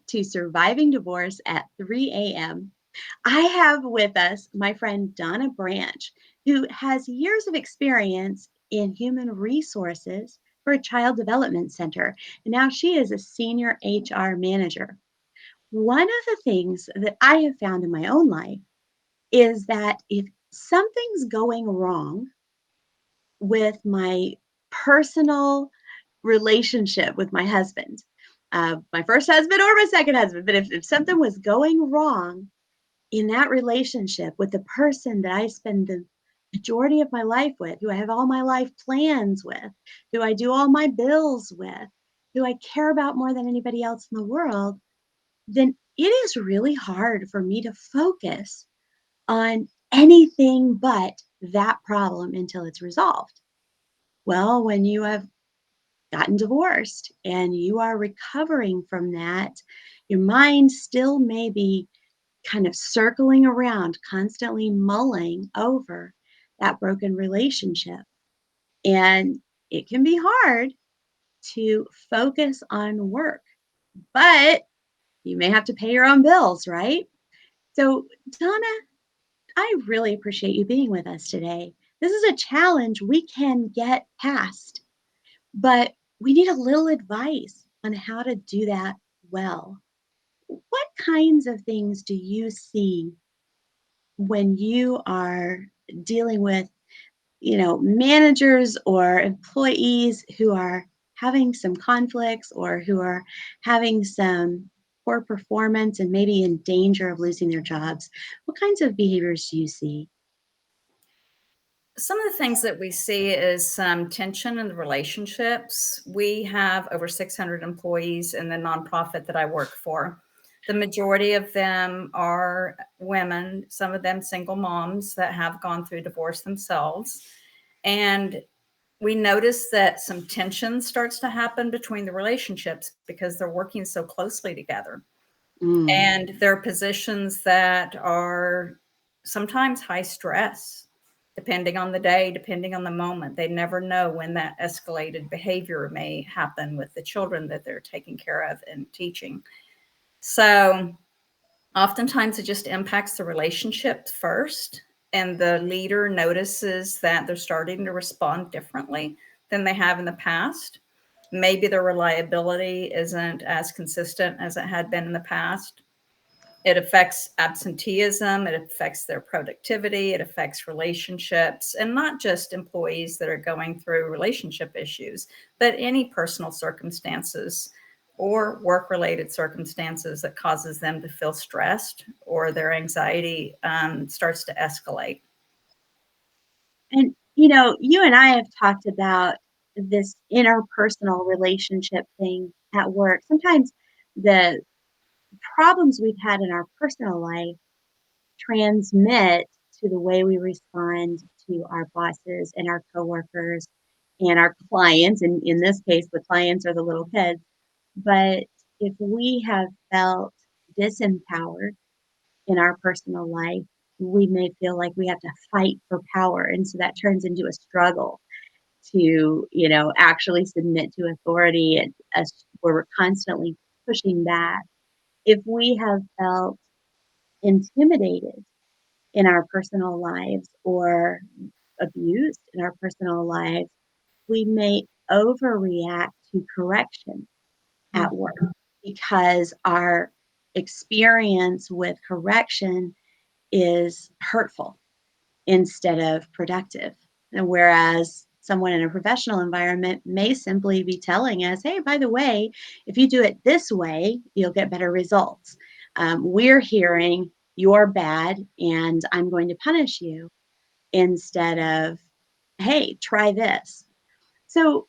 to Surviving Divorce at 3 a.m. I have with us my friend Donna Branch, who has years of experience in human resources for a child development center. And now she is a senior HR manager. One of the things that I have found in my own life is that if something's going wrong with my personal relationship with my husband, my first husband or my second husband, but if something was going wrong in that relationship with the person that I spend the majority of my life with, who I have all my life plans with, who I do all my bills with, who I care about more than anybody else in the world, then it is really hard for me to focus on anything but that problem until it's resolved. Well, when you have gotten divorced and you are recovering from that, your mind still may be kind of circling around, constantly mulling over that broken relationship. And it can be hard to focus on work, but you may have to pay your own bills, right? So, Donna, I really appreciate you being with us today. This is a challenge we can get past, but we need a little advice on how to do that well. What kinds of things do you see when you are dealing with, managers or employees who are having some conflicts or who are having some poor performance and maybe in danger of losing their jobs? What kinds of behaviors do you see? Some of the things that we see is some tension in the relationships. We have over 600 employees in the nonprofit that I work for. The majority of them are women, some of them single moms that have gone through divorce themselves. And we notice that some tension starts to happen between the relationships because they're working so closely together. Mm. And there are positions that are sometimes high stress, depending on the day, depending on the moment. They never know when that escalated behavior may happen with the children that they're taking care of and teaching. So oftentimes it just impacts the relationship first, and the leader notices that they're starting to respond differently than they have in the past. Maybe their reliability isn't as consistent as it had been in the past. It affects absenteeism, it affects their productivity, it affects relationships, and not just employees that are going through relationship issues, but any personal circumstances or work-related circumstances that causes them to feel stressed or their anxiety starts to escalate. And, you and I have talked about this interpersonal relationship thing at work. Sometimes the problems we've had in our personal life transmit to the way we respond to our bosses and our coworkers and our clients. And in this case, the clients are the little kids. But if we have felt disempowered in our personal life, we may feel like we have to fight for power. And so that turns into a struggle to, actually submit to authority and us where we're constantly pushing back. If we have felt intimidated in our personal lives or abused in our personal lives, we may overreact to correction at work because our experience with correction is hurtful instead of productive. And whereas someone in a professional environment may simply be telling us, hey, by the way, if you do it this way, you'll get better results. We're hearing you're bad and I'm going to punish you instead of, hey, try this. So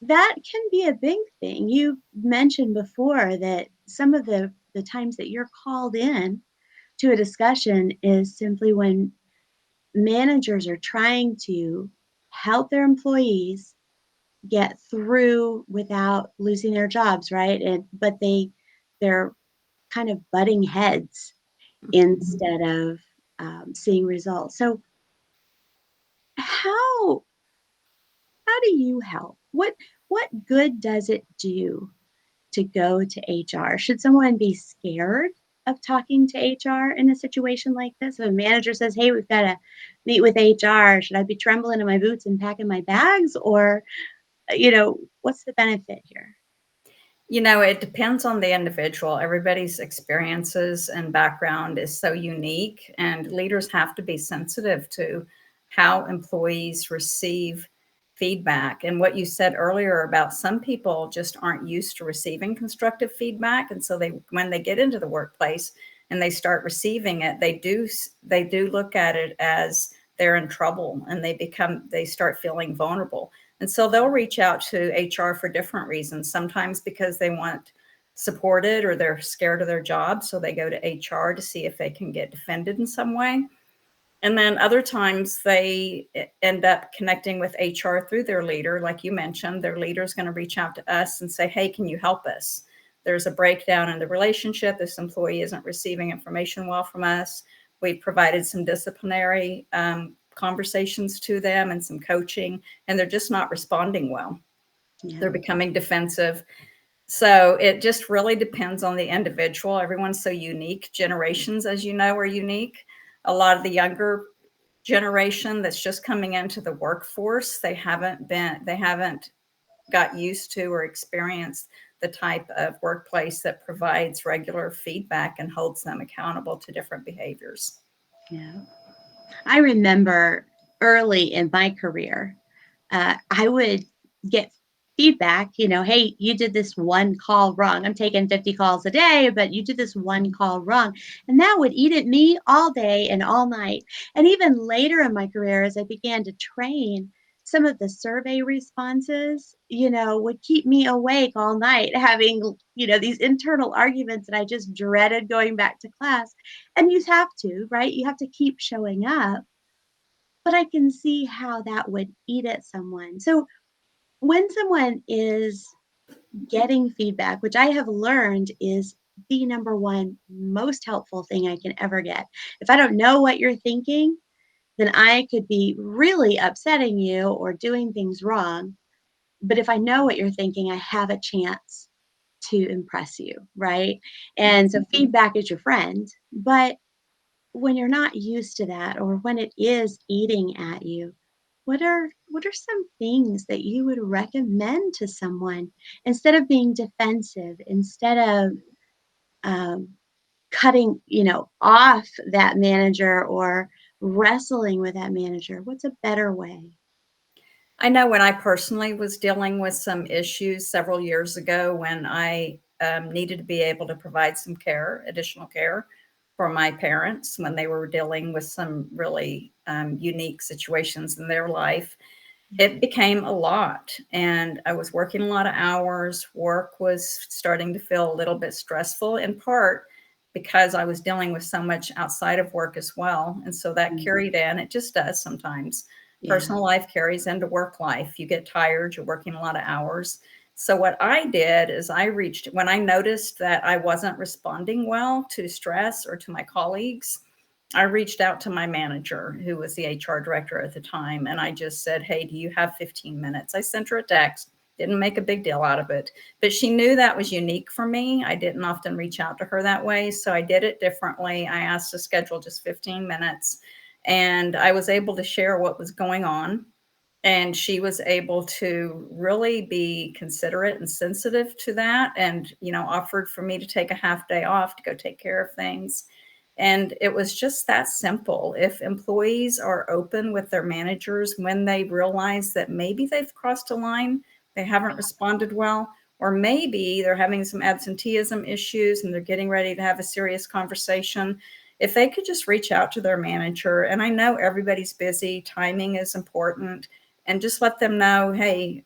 that can be a big thing. You mentioned before that some of the times that you're called in to a discussion is simply when managers are trying to help their employees get through without losing their jobs, right? And but they're kind of butting heads instead of seeing results. So how how do you help? What good does it do to go to HR? Should someone be scared of talking to HR in a situation like this? If a manager says, "Hey, we've got to meet with HR," should I be trembling in my boots and packing my bags, or what's the benefit here? It depends on the individual. Everybody's experiences and background is so unique, and leaders have to be sensitive to how employees receive feedback. And what you said earlier about some people just aren't used to receiving constructive feedback, and so when they get into the workplace and they start receiving it, they do look at it as they're in trouble, and they start feeling vulnerable. And so they'll reach out to HR for different reasons, sometimes because they want supported or they're scared of their job. So they go to HR to see if they can get defended in some way. And then other times they end up connecting with HR through their leader. Like you mentioned, their leader is going to reach out to us and say, "Hey, can you help us? There's a breakdown in the relationship. This employee isn't receiving information well from us. We've provided some disciplinary conversations to them and some coaching, and they're just not responding well. Yeah. They're becoming defensive." So it just really depends on the individual. Everyone's so unique. Generations, as you know, are unique. A lot of the younger generation that's just coming into the workforce, they haven't got used to or experienced the type of workplace that provides regular feedback and holds them accountable to different behaviors. Yeah. I remember early in my career, I would get feedback, "Hey, you did this one call wrong. I'm taking 50 calls a day, but you did this one call wrong." And that would eat at me all day and all night. And even later in my career, as I began to train, some of the survey responses, would keep me awake all night having, these internal arguments that I just dreaded going back to class. And you have to, right? You have to keep showing up, but I can see how that would eat at someone. So when someone is getting feedback, which I have learned is the number one most helpful thing I can ever get. If I don't know what you're thinking, then I could be really upsetting you or doing things wrong. But if I know what you're thinking, I have a chance to impress you, right? And so feedback is your friend. But when you're not used to that, or when it is eating at you, what are some things that you would recommend to someone instead of being defensive, instead of um, cutting off that manager or wrestling with that manager? What's a better way? I know when I personally was dealing with some issues several years ago when I needed to be able to provide some care, additional care for my parents when they were dealing with some really unique situations in their life. It became a lot, and I was working a lot of hours. Work was starting to feel a little bit stressful, in part because I was dealing with so much outside of work as well. And so that Mm, carried in. It just does sometimes. yeah. Personal life carries into work life. You get tired, you're working a lot of hours. So what I did is when I noticed that I wasn't responding well to stress or to my colleagues, I reached out to my manager, who was the HR director at the time, and I just said, "Hey, do you have 15 minutes?" I sent her a text, didn't make a big deal out of it, but she knew that was unique for me. I didn't often reach out to her that way, so I did it differently. I asked to schedule just 15 minutes, and I was able to share what was going on. And she was able to really be considerate and sensitive to that, and offered for me to take a half day off to go take care of things. And it was just that simple. If employees are open with their managers when they realize that maybe they've crossed a line, they haven't responded well, or maybe they're having some absenteeism issues and they're getting ready to have a serious conversation, if they could just reach out to their manager, and I know everybody's busy, timing is important, and just let them know, "Hey,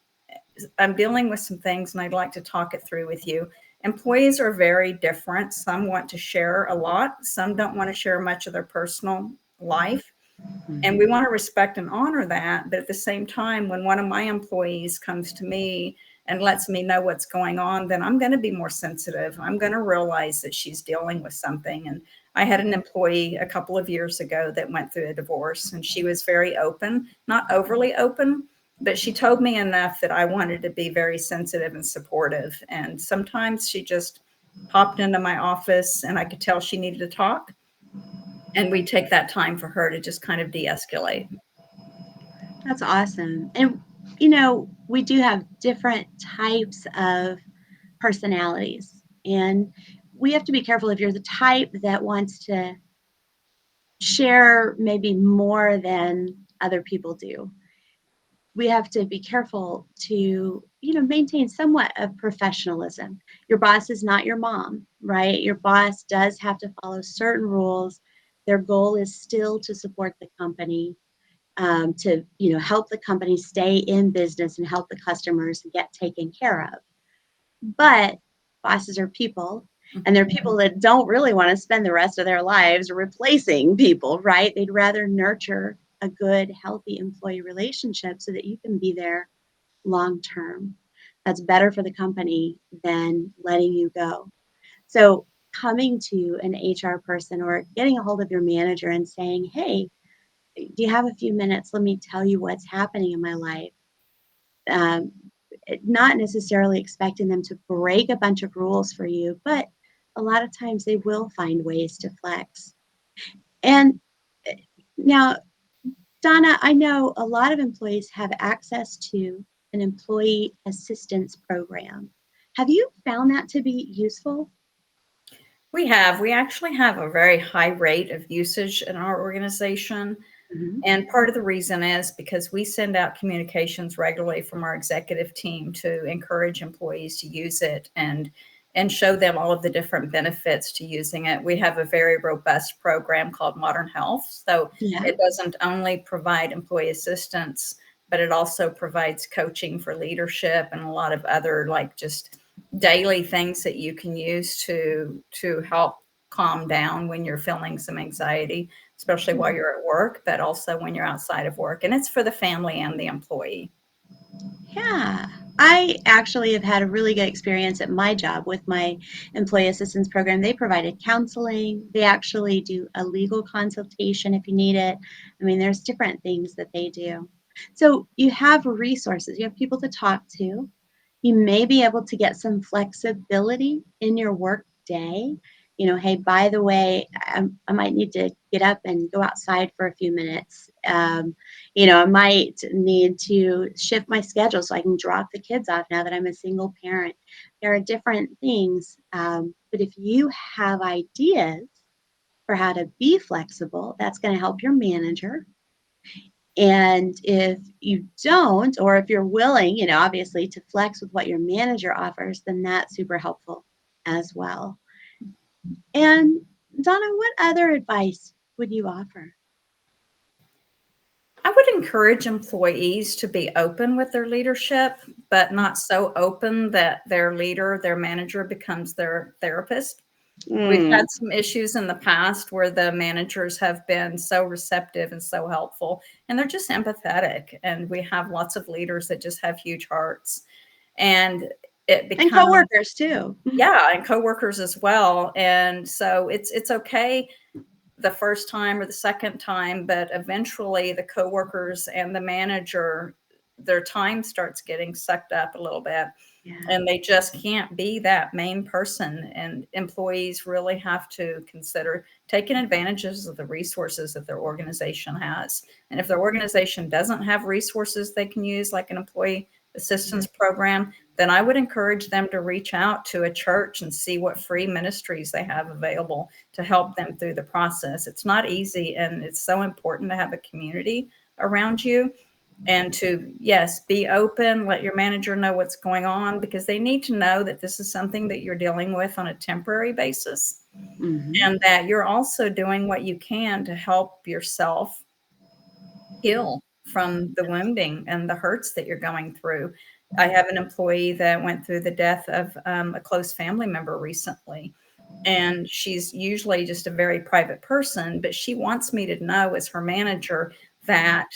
I'm dealing with some things and I'd like to talk it through with you." Employees are very different. Some want to share a lot, some don't want to share much of their personal life. And we Mhm. want to respect and honor that. But at the same time, when one of my employees comes to me and lets me know what's going on, then I'm going to be more sensitive. I'm going to realize that she's dealing with something. And I had an employee a couple of years ago that went through a divorce, and she was very open, not overly open, But she told me enough that I wanted to be very sensitive and supportive. And sometimes she just popped into my office and I could tell she needed to talk. And we take that time for her to just kind of de escalate. That's awesome. And, we do have different types of personalities. And we have to be careful if you're the type that wants to share maybe more than other people do. We have to be careful to, maintain somewhat of professionalism. Your boss is not your mom, right? Your boss does have to follow certain rules. Their goal is still to support the company, to, help the company stay in business and help the customers get taken care of. But bosses are people, and they're people that don't really want to spend the rest of their lives replacing people, right? They'd rather nurture a good, healthy employee relationship so that you can be there long term. That's better for the company than letting you go. So, coming to an HR person or getting a hold of your manager and saying, "Hey, do you have a few minutes? Let me tell you what's happening in my life." Um, Not necessarily expecting them to break a bunch of rules for you, but a lot of times they will find ways to flex. And eh, now, Donna, I know a lot of employees have access to an employee assistance program. Have you found that to be useful? We actually have a very high rate of usage in our organization. Mhm. And part of the reason is because we send out communications regularly from our executive team to encourage employees to use it and show them all of the different benefits to using it. We have a very robust program called Modern Health. So Yeah. it doesn't only provide employee assistance, but it also provides coaching for leadership and a lot of other like just daily things that you can use to help calm down when you're feeling some anxiety, especially while you're at work, but also when you're outside of work. And it's for the family and the employee. Yeah, I actually have had a really good experience at my job with my employee assistance program. They provided counseling. They actually do a legal consultation if you need it. I mean, there's different things that they do. So you have resources, you have people to talk to. You may be able to get some flexibility in your work day. Hey, by the way, I might need to get up and go outside for a few minutes. I might need to shift my schedule so I can drop the kids off now that I'm a single parent. There are different things. But if you have ideas for how to be flexible, that's going to help your manager. And if you don't, or if you're willing, obviously to flex with what your manager offers, then that's super helpful as well. And Donna, what other advice would you offer? I would encourage employees to be open with their leadership, but not so open that their leader, their manager becomes their therapist. We've had Mm, some issues in the past where the managers have been so receptive and so helpful, and they're just empathetic. And we have lots of leaders that just have huge hearts. And it and becomes, coworkers too. yeah, and coworkers as well. And so it's okay the first time or the second time, but eventually the coworkers and the manager, their time starts getting sucked up a little bit Yeah. and they just can't be that main person. And employees really have to consider taking advantages of the resources that their organization has. And if their organization doesn't have resources they can use, like an employee assistance program, then I would encourage them to reach out to a church and see what free ministries they have available to help them through the process. It's not easy, and it's so important to have a community around you and to, yes, be open, let your manager know what's going on because they need to know that this is something that you're dealing with on a temporary basis Hmm. and that you're also doing what you can to help yourself heal from the wounding and the hurts that you're going through. I have an employee that went through the death of a close family member recently. And she's usually just a very private person, but she wants me to know as her manager that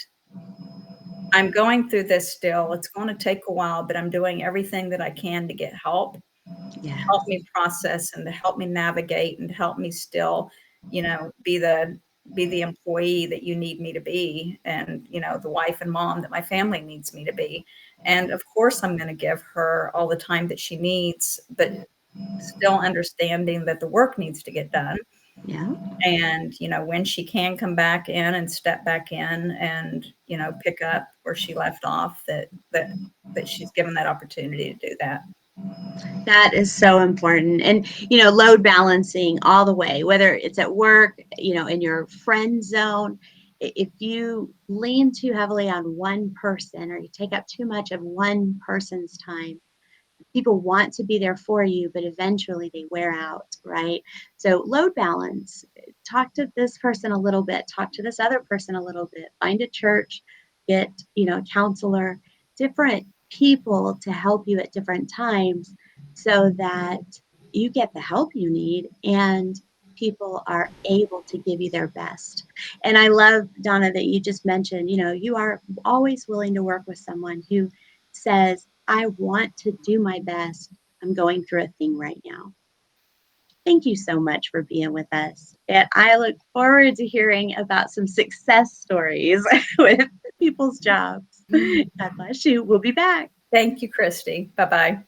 I'm going through this still. It's going to take a while, but I'm doing everything that I can to get help, help Yes. me process and to help me navigate and to help me still, be the be the employee that you need me to be, and the wife and mom that my family needs me to be. And of course I'm going to give her all the time that she needs, but still understanding that the work needs to get done. Yeah. And when she can come back in and step back in and pick up where she left off, that she's given that opportunity to do that. That is so important. And, load balancing all the way, whether it's at work, in your friend zone. If you lean too heavily on one person or you take up too much of one person's time, people want to be there for you, but eventually they wear out, right? So load balance, talk to this person a little bit, talk to this other person a little bit, find a church, get, a counselor, different people to help you at different times so that you get the help you need and people are able to give you their best. And I love, Donna, that you just mentioned, you are always willing to work with someone who says, I want to do my best. I'm going through a thing right now. Thank you so much for being with us. And I look forward to hearing about some success stories with people's jobs. God bless you. We'll be back. Thank you, Christy. Bye-bye.